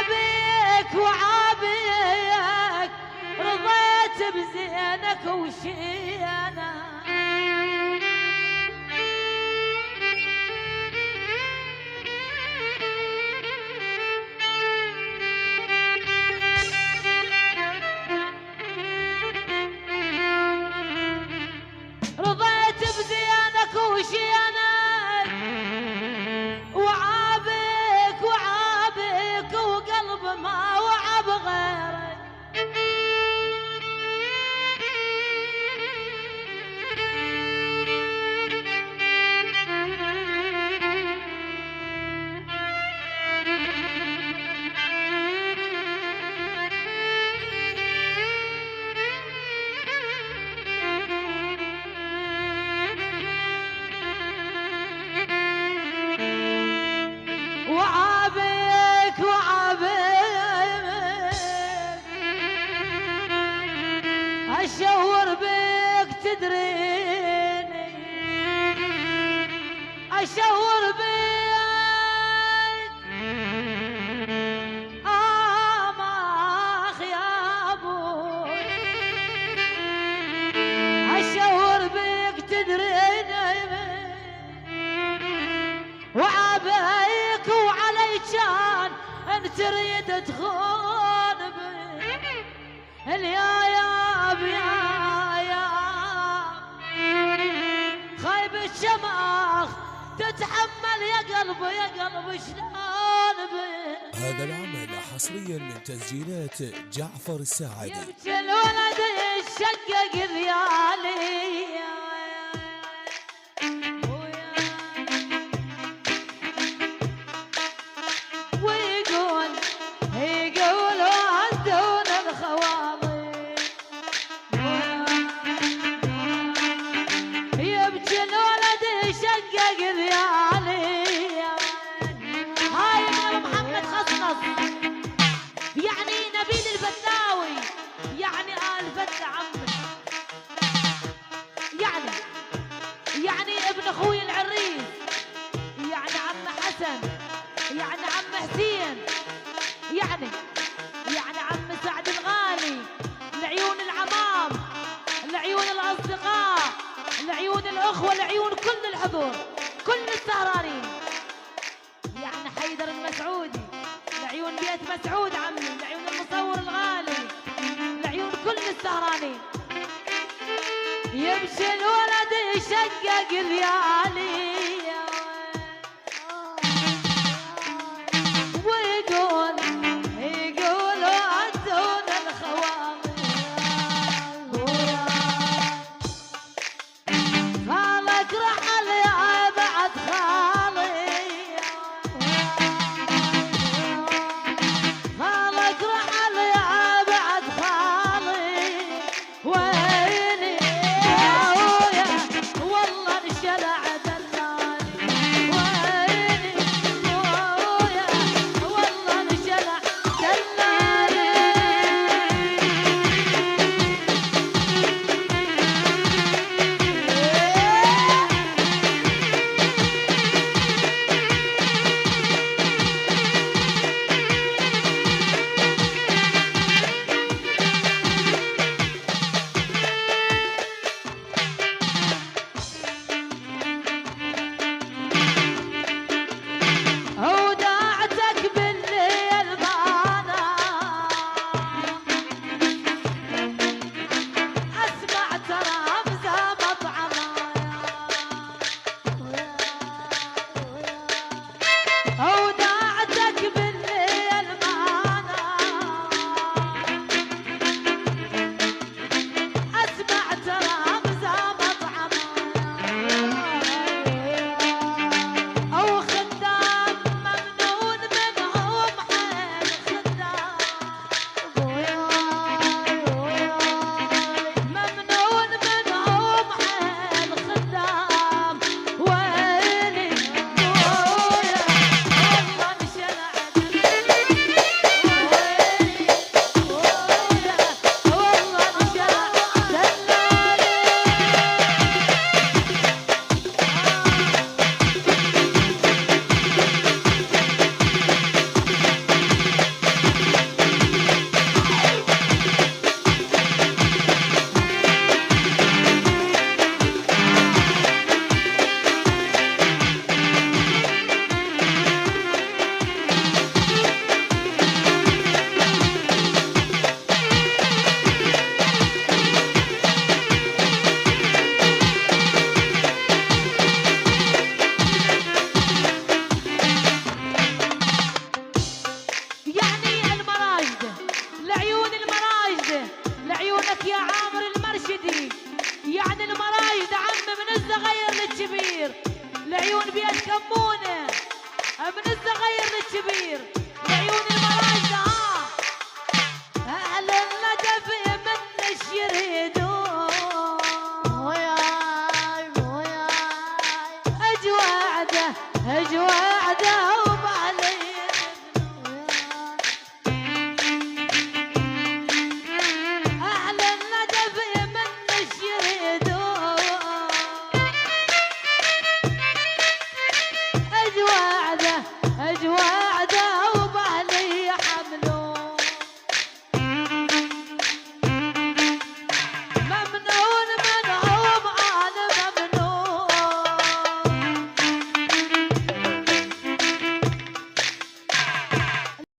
بيك وعابيك رضيت بزينك وشينا رضيت بزينك وشينك وعابك وعابك وقلب ما وعب غيرك وعابك وعابك اشور بك تدريني اشور بك اماخ يا ابوي اشور بك تدريني وعابك وعلي كان ان تريد تخون الياياب يا خايب الشماخ تتحمل يا قلبي يا قلبي شلون هذا العمل حصريا من تسجيلات جعفر الساعد. يبكي الولد يشقق ذيالي يعني نبيل البداوي يعني آل فتى عمي يعني ابن اخوي العريس يعني عم حسن يعني عم حسين يعني عم سعد الغالي لعيون العمام لعيون الاصدقاء لعيون الاخوه لعيون كل الحضور كل السهرانين يعني حيدر المسعودي لعيون بيت مسعود عمي لعيون المصور الغالي لعيون كل السهرانين يمشي الولد يشقق ذيالي ويقول ودون الخوامر خالك رحل يا بعد خالي خالك رحل يا بعد خالي ويلي يا والله انشلع دلالي غير للشبيه